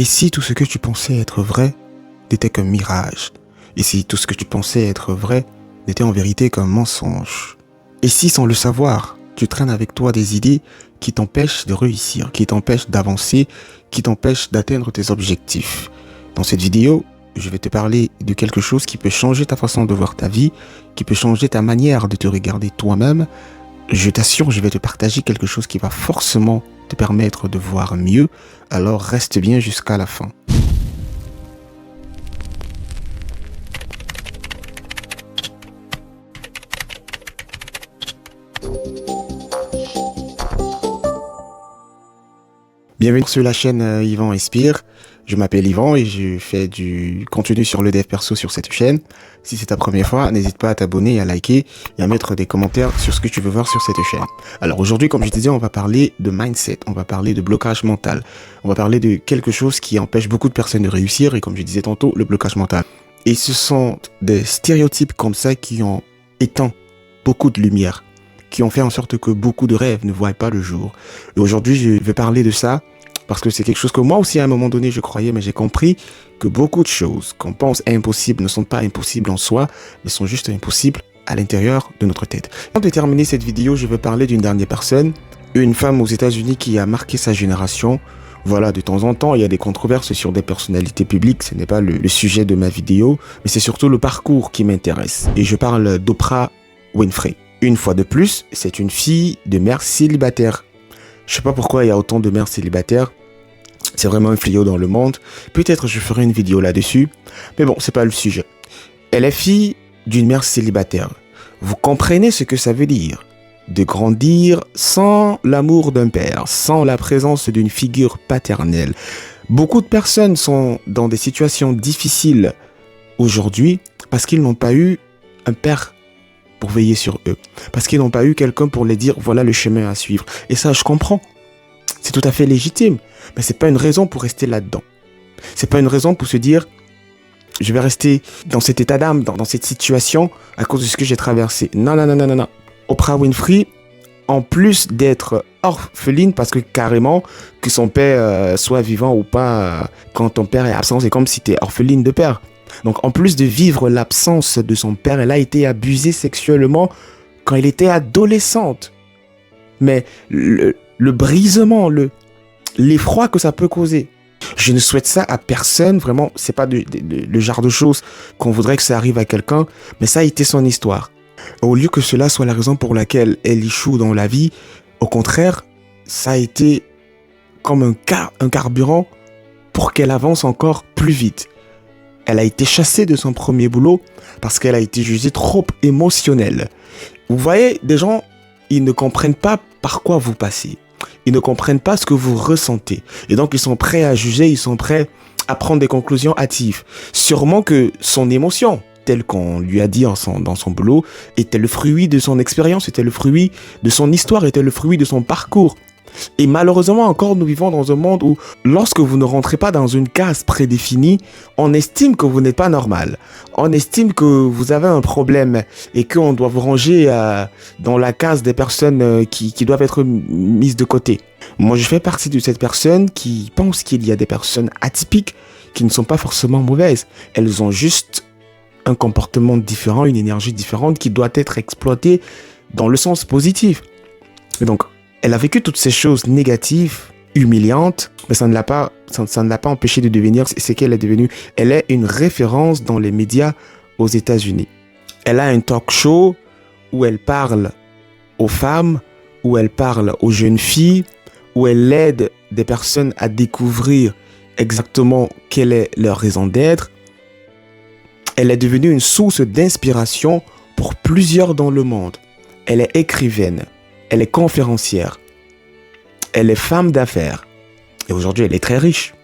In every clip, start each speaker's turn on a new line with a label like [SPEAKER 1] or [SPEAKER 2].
[SPEAKER 1] Et si tout ce que tu pensais être vrai n'était qu'un mirage? Et si tout ce que tu pensais être vrai n'était en vérité qu'un mensonge? Et si, sans le savoir, tu traînes avec toi des idées qui t'empêchent de réussir, qui t'empêchent d'avancer, qui t'empêchent d'atteindre tes objectifs? Dans cette vidéo, je vais te parler de quelque chose qui peut changer ta façon de voir ta vie, qui peut changer ta manière de te regarder toi-même. Je t'assure, je vais te partager quelque chose qui va forcément te permettre de voir mieux, alors reste bien jusqu'à la fin. Bienvenue sur la chaîne Yvan Inspire. Je m'appelle Yvan et je fais du contenu sur le dev perso sur cette chaîne. Si c'est ta première fois, n'hésite pas à t'abonner, à liker et à mettre des commentaires sur ce que tu veux voir sur cette chaîne. Alors aujourd'hui, comme je disais, on va parler de mindset, on va parler de blocage mental. On va parler de quelque chose qui empêche beaucoup de personnes de réussir et comme je disais tantôt, le blocage mental. Et ce sont des stéréotypes comme ça qui ont éteint beaucoup de lumière, qui ont fait en sorte que beaucoup de rêves ne voient pas le jour. Et aujourd'hui, je vais parler de ça parce que c'est quelque chose que moi aussi à un moment donné je croyais, mais j'ai compris que beaucoup de choses qu'on pense impossibles ne sont pas impossibles en soi, mais sont juste impossibles à l'intérieur de notre tête. Avant de terminer cette vidéo, je veux parler d'une dernière personne, une femme aux États-Unis qui a marqué sa génération. Voilà, de temps en temps, il y a des controverses sur des personnalités publiques, ce n'est pas le sujet de ma vidéo, mais c'est surtout le parcours qui m'intéresse. Et je parle d'Oprah Winfrey. Une fois de plus, c'est une fille de mère célibataire. Je sais pas pourquoi il y a autant de mères célibataires. C'est vraiment un fléau dans le monde. Peut-être je ferai une vidéo là-dessus. Mais bon, c'est pas le sujet. Elle est fille d'une mère célibataire. Vous comprenez ce que ça veut dire? De grandir sans l'amour d'un père, sans la présence d'une figure paternelle. Beaucoup de personnes sont dans des situations difficiles aujourd'hui parce qu'ils n'ont pas eu un père pour veiller sur eux. Parce qu'ils n'ont pas eu quelqu'un pour les dire voilà le chemin à suivre. Et ça, je comprends. C'est tout à fait légitime. Mais c'est pas une raison pour rester là-dedans. C'est pas une raison pour se dire je vais rester dans cet état d'âme, dans cette situation à cause de ce que j'ai traversé. Non, non, non, non, non, non. Oprah Winfrey, en plus d'être orpheline, parce que carrément, que son père soit vivant ou pas, quand ton père est absent, c'est comme si tu es orpheline de père. Donc, en plus de vivre l'absence de son père, elle a été abusée sexuellement quand elle était adolescente. Mais le brisement, l'effroi que ça peut causer, je ne souhaite ça à personne. Vraiment, c'est pas le genre de choses qu'on voudrait que ça arrive à quelqu'un, mais ça a été son histoire. Au lieu que cela soit la raison pour laquelle elle échoue dans la vie, au contraire, ça a été comme un carburant pour qu'elle avance encore plus vite. Elle a été chassée de son premier boulot parce qu'elle a été jugée trop émotionnelle. Vous voyez, des gens, ils ne comprennent pas par quoi vous passez. Ils ne comprennent pas ce que vous ressentez. Et donc, ils sont prêts à juger, ils sont prêts à prendre des conclusions hâtives. Sûrement que son émotion, telle qu'on lui a dit dans son boulot, était le fruit de son expérience, était le fruit de son histoire, était le fruit de son parcours. Et malheureusement encore, nous vivons dans un monde où lorsque vous ne rentrez pas dans une case prédéfinie, on estime que vous n'êtes pas normal. On estime que vous avez un problème et qu'on doit vous ranger dans la case des personnes qui doivent être mises de côté. Moi, je fais partie de cette personne qui pense qu'il y a des personnes atypiques qui ne sont pas forcément mauvaises. Elles ont juste un comportement différent, une énergie différente qui doit être exploitée dans le sens positif. Et donc, elle a vécu toutes ces choses négatives, humiliantes, mais ça ne l'a pas empêché de devenir ce qu'elle est devenue. Elle est une référence dans les médias aux États-Unis. Elle a un talk show où elle parle aux femmes, où elle parle aux jeunes filles, où elle aide des personnes à découvrir exactement quelle est leur raison d'être. Elle est devenue une source d'inspiration pour plusieurs dans le monde. Elle est écrivaine. Elle est conférencière. Elle est femme d'affaires. Et aujourd'hui, elle est très riche.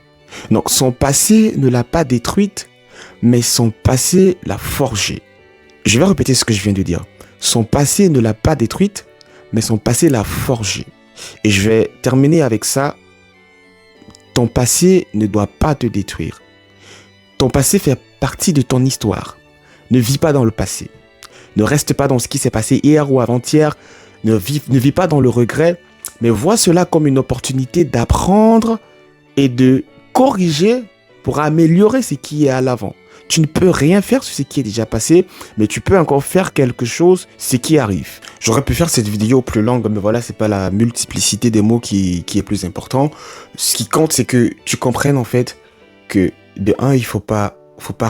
[SPEAKER 1] Donc, son passé ne l'a pas détruite, mais son passé l'a forgée. Je vais répéter ce que je viens de dire. Son passé ne l'a pas détruite, mais son passé l'a forgée. Et je vais terminer avec ça. Ton passé ne doit pas te détruire. Ton passé fait partie de ton histoire. Ne vis pas dans le passé. Ne reste pas dans ce qui s'est passé hier ou avant-hier. Ne vis pas dans le regret, mais vois cela comme une opportunité d'apprendre et de corriger, pour améliorer ce qui est à l'avant. Tu ne peux rien faire sur ce qui est déjà passé, mais tu peux encore faire quelque chose, ce qui arrive. J'aurais pu faire cette vidéo plus longue, mais voilà, c'est pas la multiplicité des mots qui est plus important. Ce qui compte, c'est que tu comprennes en fait que de un, il faut pas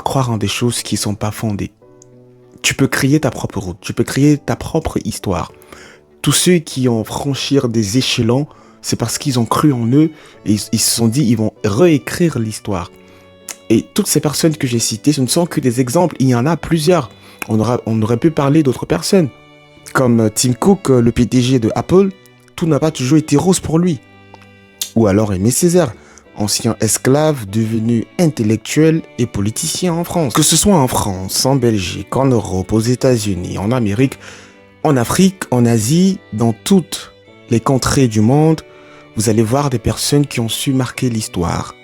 [SPEAKER 1] croire en des choses qui sont pas fondées. Tu peux créer ta propre route, tu peux créer ta propre histoire. Tous ceux qui ont franchi des échelons, c'est parce qu'ils ont cru en eux et ils se sont dit ils vont réécrire l'histoire. Et toutes ces personnes que j'ai citées, ce ne sont que des exemples. Il y en a plusieurs. On aurait pu parler d'autres personnes. Comme Tim Cook, le PDG de Apple, tout n'a pas toujours été rose pour lui. Ou alors Aimé Césaire, ancien esclave devenu intellectuel et politicien en France. Que ce soit en France, en Belgique, en Europe, aux États-Unis, en Amérique, en Afrique, en Asie, dans toutes les contrées du monde, vous allez voir des personnes qui ont su marquer l'histoire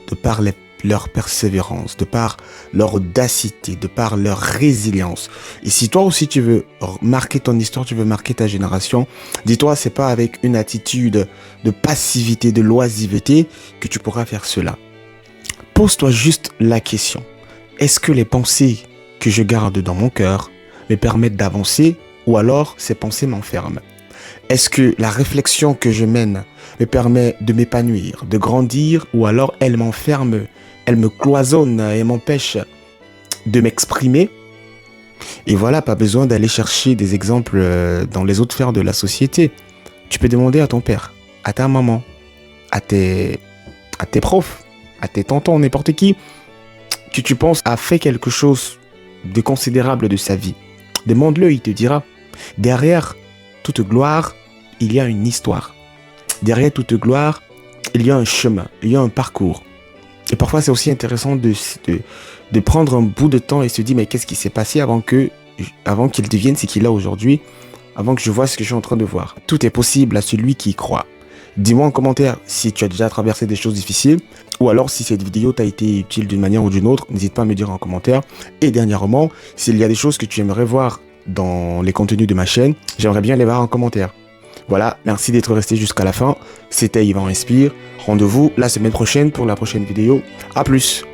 [SPEAKER 1] de par leur persévérance, de par leur audacité, de par leur résilience. Et si toi aussi tu veux marquer ton histoire, tu veux marquer ta génération, dis-toi, c'est pas avec une attitude de passivité, de loisiveté que tu pourras faire cela. Pose-toi juste la question. Est-ce que les pensées que je garde dans mon cœur me permettent d'avancer ou alors ces pensées m'enferment? Est-ce que la réflexion que je mène me permet de m'épanouir, de grandir ou alors elle m'enferme, elle me cloisonne et m'empêche de m'exprimer? Et voilà, pas besoin d'aller chercher des exemples dans les autres sphères de la société. Tu peux demander à ton père, à ta maman, à tes profs, à tes tontons, n'importe qui, que tu penses a fait quelque chose de considérable de sa vie. Demande-le, il te dira. Derrière toute gloire, il y a une histoire. Derrière toute gloire, il y a un chemin, il y a un parcours. Et parfois, c'est aussi intéressant de prendre un bout de temps et se dire, mais qu'est-ce qui s'est passé avant qu'il devienne ce qu'il a aujourd'hui, avant que je vois ce que je suis en train de voir. Tout est possible à celui qui y croit. Dis-moi en commentaire si tu as déjà traversé des choses difficiles, ou alors si cette vidéo t'a été utile d'une manière ou d'une autre, n'hésite pas à me dire en commentaire. Et dernièrement, s'il y a des choses que tu aimerais voir dans les contenus de ma chaîne, j'aimerais bien les voir en commentaire. Voilà, merci d'être resté jusqu'à la fin. C'était Yvan Inspire. Rendez-vous la semaine prochaine pour la prochaine vidéo. À plus!